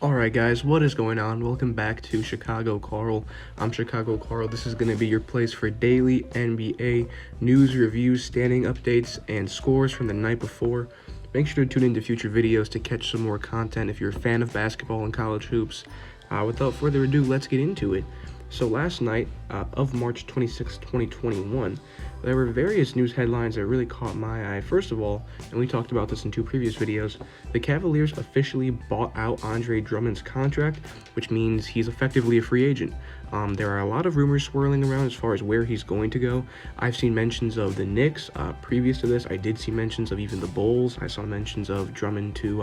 Alright guys, what is going on? Welcome back to Chicago Karl. I'm Chicago Karl. This is going to be your place for daily NBA news, reviews, standing updates, and scores from the night before. Make sure to tune into future videos to catch some more content if you're a fan of basketball and college hoops. Without further ado, let's get into it. So last night of March 26, 2021, there were various news headlines that really caught my eye. First of all, and we talked about this in two previous videos, the Cavaliers officially bought out Andre Drummond's contract, which means he's effectively a free agent. There are a lot of rumors swirling around as far as where he's going to go. I've seen mentions of the Knicks. Previous to this, I did see mentions of even the Bulls. I saw mentions of Drummond to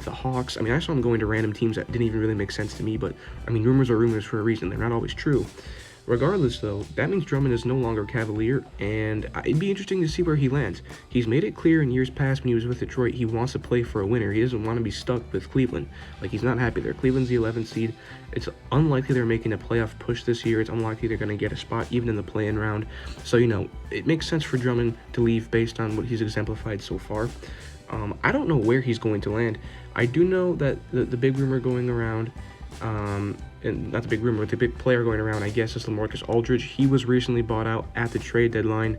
the Hawks. I mean, I saw him going to random teams that didn't even really make sense to me, but I mean, rumors are rumors for a reason. They're not always true. Regardless, though, that means Drummond is no longer a Cavalier, and it'd be interesting to see where he lands. He's made it clear in years past when he was with Detroit he wants to play for a winner. He doesn't want to be stuck with Cleveland. Like, he's not happy there. Cleveland's the 11th seed. It's unlikely they're making a playoff push this year. It's unlikely they're going to get a spot even in the play-in round. So, you know, it makes sense for Drummond to leave based on what he's exemplified so far. I don't know where he's going to land. I do know that the big rumor going around, and not the big rumor, but the big player going around, I guess, is LaMarcus Aldridge. He was recently bought out at the trade deadline.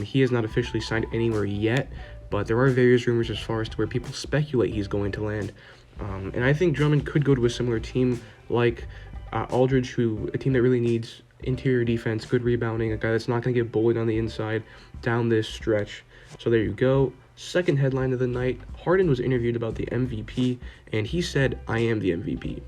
He has not officially signed anywhere yet, but there are various rumors as far as to where people speculate he's going to land. And I think Drummond could go to a similar team like Aldridge, a team that really needs interior defense, good rebounding, a guy that's not going to get bullied on the inside down this stretch. So there you go. Second headline of the night, Harden was interviewed about the MVP, and he said, "I am the MVP."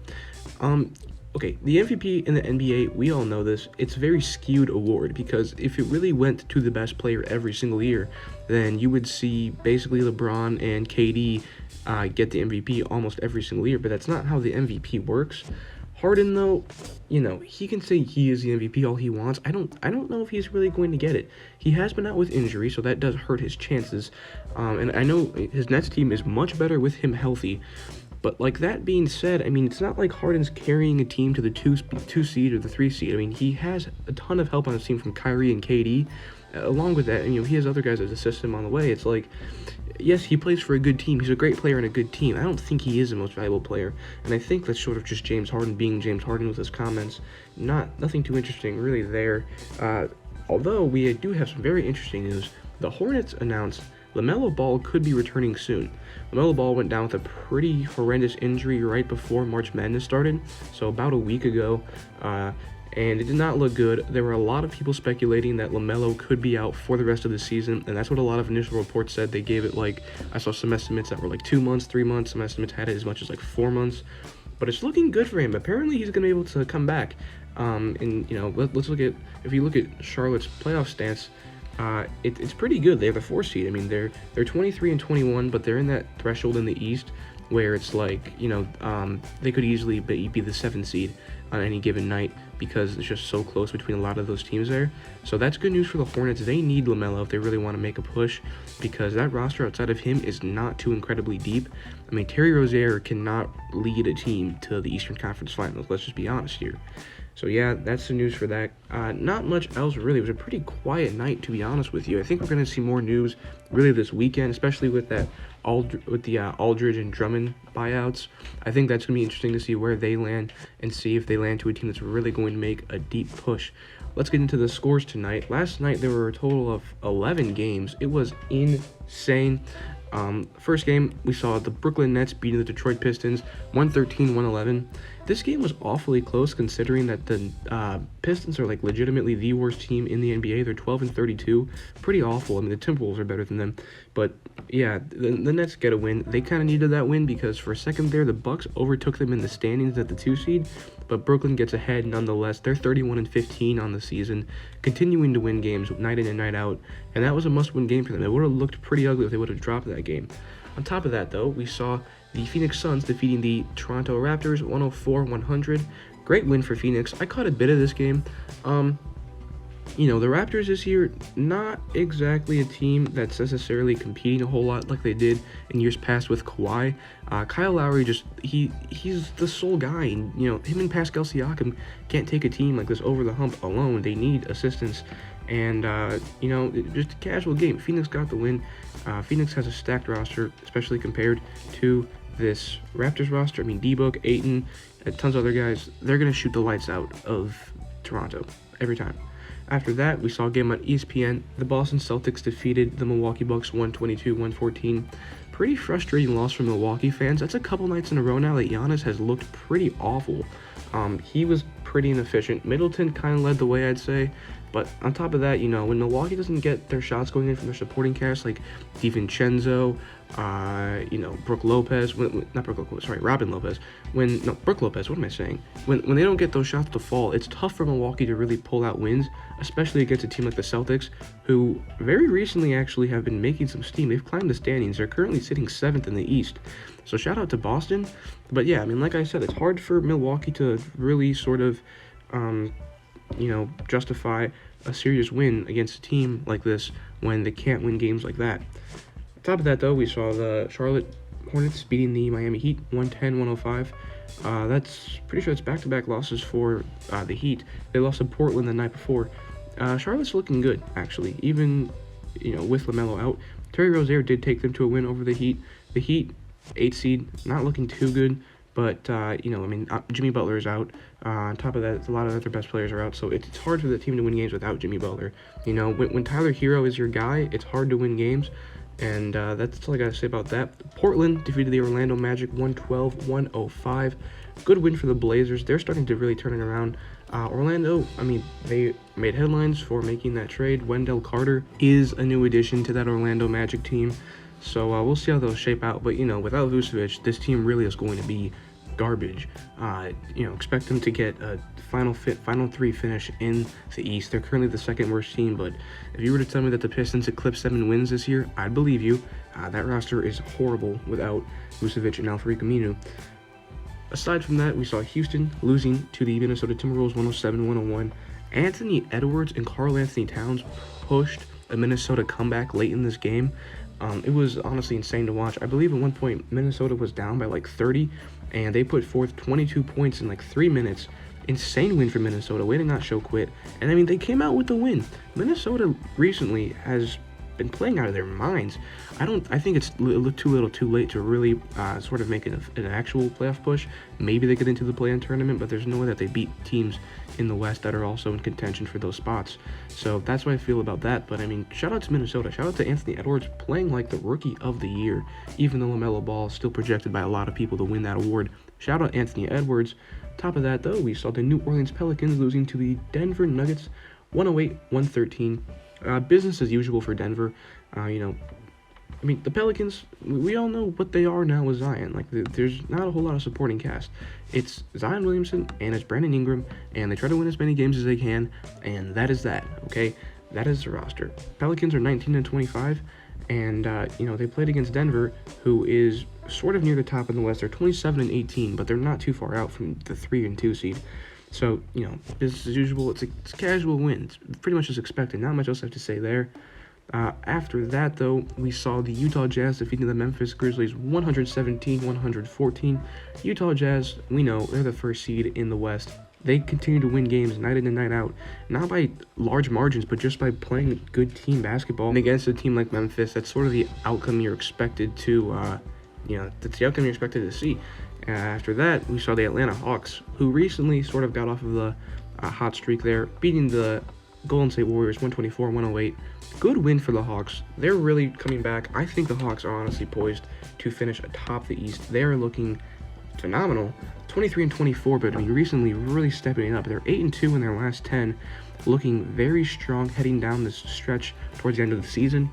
Okay, the MVP in the NBA, we all know this, it's a very skewed award because if it really went to the best player every single year, then you would see basically LeBron and KD get the MVP almost every single year, but that's not how the MVP works. Harden, though, you know, he can say he is the MVP all he wants. I don't know if he's really going to get it. He has been out with injury, so that does hurt his chances. And I know his Nets team is much better with him healthy. But like that being said, I mean, it's not like Harden's carrying a team to the two seed or the 3 seed. I mean, he has a ton of help on his team from Kyrie and KD. Along with that, you know, he has other guys that assist him on the way. It's like, yes, he plays for a good team. He's a great player and a good team. I don't think he is the most valuable player. And I think that's sort of just James Harden being James Harden with his comments. Nothing too interesting really there. Although we do have some very interesting news. The Hornets announced Lamelo Ball could be returning soon. Lamelo Ball went down with a pretty horrendous injury right before March Madness started, so about a week ago, and it did not look good. There were a lot of people speculating that Lamelo could be out for the rest of the season, and that's what a lot of initial reports said. They gave it, like, I saw some estimates that were like 2 months, 3 months. Some estimates had it as much as like 4 months, but it's looking good for him. Apparently he's going to be able to come back. And you know, let's look at, if you look at Charlotte's playoff stance, it's pretty good. They have a 4 seed. I mean, they're 23 and 21, but they're in that threshold in the East where it's like, you know, they could easily be the 7 seed on any given night because it's just so close between a lot of those teams there. So that's good news for the Hornets. They need Lamelo if they really want to make a push because that roster outside of him is not too incredibly deep. I mean, Terry Rozier cannot lead a team to the Eastern Conference Finals. Let's just be honest here. So yeah, that's the news for that. Not much else really. It was a pretty quiet night, to be honest with you. I think we're going to see more news really this weekend, especially with the Aldridge and Drummond buyouts. I think that's going to be interesting to see where they land and see if they land to a team that's really going to make a deep push. Let's get into the scores tonight. Last night there were a total of 11 games. It was insane. First game, we saw the Brooklyn Nets beating the Detroit Pistons 113-111. This game was awfully close considering that the Pistons are like legitimately the worst team in the NBA. They're 12-32. Pretty awful. I mean, the Timberwolves are better than them. But yeah, the Nets get a win. They kind of needed that win because for a second there, the Bucks overtook them in the standings at the 2 seed. But Brooklyn gets ahead nonetheless. They're 31-15 on the season, continuing to win games night in and night out. And that was a must-win game for them. It would have looked pretty ugly if they would have dropped that game. On top of that, though, we saw the Phoenix Suns defeating the Toronto Raptors 104-100. Great win for Phoenix. I caught a bit of this game. You know, the Raptors this year, not exactly a team that's necessarily competing a whole lot like they did in years past with Kawhi. Kyle Lowry he's the sole guy. And, you know, him and Pascal Siakam can't take a team like this over the hump alone. They need assistance. And, you know, just a casual game. Phoenix got the win. Phoenix has a stacked roster, especially compared to this Raptors roster, I mean, D-Book, Ayton, and tons of other guys, they're going to shoot the lights out of Toronto every time. After that, we saw a game on ESPN. The Boston Celtics defeated the Milwaukee Bucks 122-114. Pretty frustrating loss for Milwaukee fans. That's a couple nights in a row now that Giannis has looked pretty awful. He was pretty inefficient. Middleton kind of led the way, I'd say. But on top of that, when Milwaukee doesn't get their shots going in from their supporting cast, like DiVincenzo, Brook Lopez, Robin Lopez. Brook Lopez, what am I saying? When they don't get those shots to fall, it's tough for Milwaukee to really pull out wins, especially against a team like the Celtics, who very recently actually have been making some steam. They've climbed the standings. They're currently sitting 7th in the East. So shout out to Boston. But yeah, like I said, it's hard for Milwaukee to really sort of, justify a serious win against a team like this when they can't win games like that. On top of that, though, we saw the Charlotte Hornets beating the Miami Heat 110-105. That's pretty sure it's back-to-back losses for the Heat. They lost to Portland the night before. Charlotte's looking good, actually, even with Lamelo out. Terry Rozier did take them to a win over the Heat. The Heat, 8 seed, not looking too good. But, Jimmy Butler is out. On top of that, a lot of their best players are out. So it's hard for the team to win games without Jimmy Butler. When Tyler Hero is your guy, it's hard to win games. And that's all I got to say about that. Portland defeated the Orlando Magic 112-105. Good win for the Blazers. They're starting to really turn it around. Orlando, they made headlines for making that trade. Wendell Carter is a new addition to that Orlando Magic team. So we'll see how they'll shape out. But, without Vucevic, this team really is going to be garbage. Expect them to get a final 3 finish in the East. They're currently the second worst team. But if you were to tell me that the Pistons eclipse 7 wins this year, I'd believe you. That roster is horrible without Vucevic and Al-Farouq Aminu. Aside from that, we saw Houston losing to the Minnesota Timberwolves 107-101. Anthony Edwards and Karl Anthony Towns pushed a Minnesota comeback late in this game. It was honestly insane to watch. I believe at one point Minnesota was down by like 30, and they put forth 22 points in like 3 minutes. Insane win for Minnesota. Way to not show quit. And they came out with the win. Minnesota recently has been playing out of their minds. I think it's too late to really sort of make an actual playoff push. Maybe they get into the play-in tournament, but there's no way that they beat teams in the West that are also in contention for those spots. So that's what I feel about that. But shout out to Minnesota. Shout out to Anthony Edwards playing like the rookie of the year, even though Lamelo Ball is still projected by a lot of people to win that award. Shout out Anthony Edwards. Top of that, though, we saw the New Orleans Pelicans losing to the Denver Nuggets 108-113. Business as usual for Denver. The Pelicans, we all know what they are now with Zion. There's not a whole lot of supporting cast. It's Zion Williamson and it's Brandon Ingram, and they try to win as many games as they can, and that is that, okay? That is the roster. Pelicans are 19-25, and, they played against Denver, who is sort of near the top in the West. They're 27-18, but they're not too far out from the 3 and 2 seed. So, business as usual. It's a casual win. It's pretty much as expected. Not much else I have to say there. After that, though, we saw the Utah Jazz defeating the Memphis Grizzlies 117-114. Utah Jazz, we know, they're the first seed in the West. They continue to win games night in and night out. Not by large margins, but just by playing good team basketball. And against a team like Memphis, that's sort of the outcome you're expected to, that's the outcome you're expected to see. After that, we saw the Atlanta Hawks, who recently sort of got off of the hot streak there, beating the Golden State Warriors 124-108. Good win for the Hawks. They're really coming back. I think the Hawks are honestly poised to finish atop the East. They're looking phenomenal. 23-24, but recently really stepping it up. They're 8-2 in their last 10, looking very strong heading down this stretch towards the end of the season.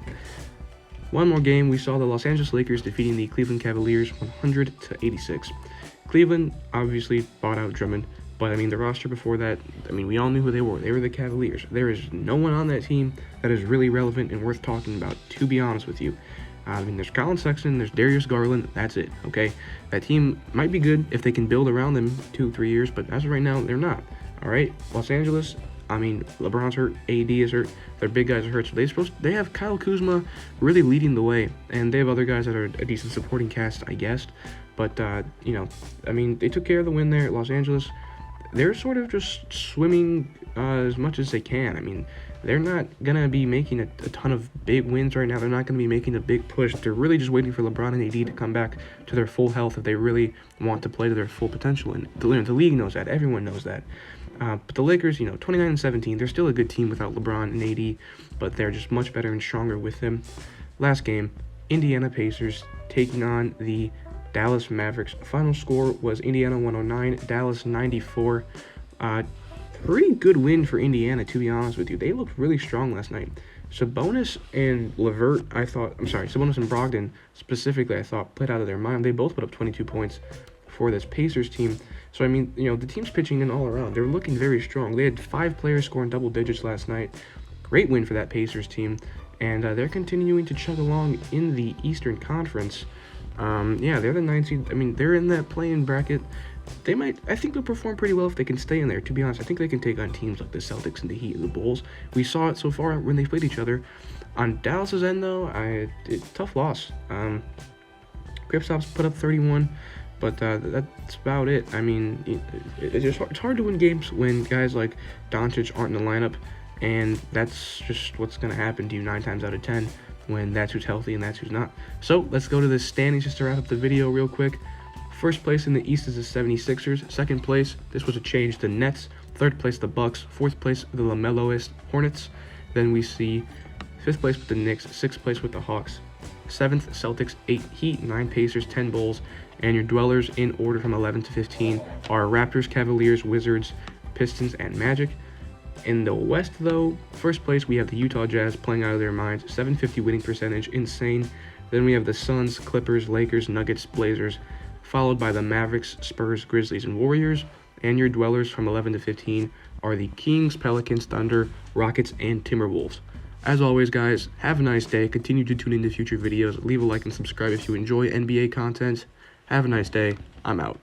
One more game, we saw the Los Angeles Lakers defeating the Cleveland Cavaliers 100-86. Cleveland obviously bought out Drummond, but the roster before that, we all knew who they were. They were the Cavaliers. There is no one on that team that is really relevant and worth talking about, to be honest with you. There's Colin Sexton, there's Darius Garland, that's it, okay? That team might be good if they can build around them 2-3 years, but as of right now, they're not, all right? Los Angeles, LeBron's hurt, AD is hurt, their big guys are hurt, so they have Kyle Kuzma really leading the way, and they have other guys that are a decent supporting cast, I guess, but, they took care of the win there at Los Angeles. they're sort of just swimming as much as they can. I mean, they're not going to be making a ton of big wins right now. They're not going to be making a big push. They're really just waiting for LeBron and AD to come back to their full health if they really want to play to their full potential. And the league knows that. Everyone knows that. But the Lakers, 29-17, they're still a good team without LeBron and AD, but they're just much better and stronger with them. Last game, Indiana Pacers taking on the Dallas Mavericks. Final score was Indiana 109, Dallas 94. Pretty good win for Indiana, to be honest with you. They looked really strong last night. Sabonis and Sabonis and Brogdon specifically, I thought, played out of their mind. They both put up 22 points for this Pacers team. So, I mean, the team's pitching in all around. They're looking very strong. They had 5 players scoring double digits last night. Great win for that Pacers team. And they're continuing to chug along in the Eastern Conference. They're the 9th seed. I mean, they're in that play-in bracket. I think they'll perform pretty well if they can stay in there. To be honest, I think they can take on teams like the Celtics and the Heat and the Bulls. We saw it so far when they played each other. On Dallas's end, though, tough loss. Kristaps put up 31, but that's about it. I mean, it's hard to win games when guys like Doncic aren't in the lineup, and that's just what's going to happen to you 9 times out of 10 when that's who's healthy and that's who's not. So let's go to the standings just to wrap up the video real quick. First place in the East is the 76ers. Second place, this was a change, the Nets. Third place, the Bucks. Fourth place, the Lameloist Hornets. Then we see 5th place with the Knicks. 6th place with the Hawks. 7th, Celtics. 8th, Heat. 9 Pacers. 10 Bulls. And your dwellers in order from 11 to 15 are Raptors, Cavaliers, Wizards, Pistons, and Magic. In the West, though, first place we have the Utah Jazz playing out of their minds. 750 winning percentage, insane. Then we have the Suns, Clippers, Lakers, Nuggets, Blazers, followed by the Mavericks, Spurs, Grizzlies, and Warriors. And your dwellers from 11 to 15 are the Kings, Pelicans, Thunder, Rockets, and Timberwolves. As always, guys, have a nice day. Continue to tune into future videos. Leave a like and subscribe if you enjoy NBA content. Have a nice day. I'm out.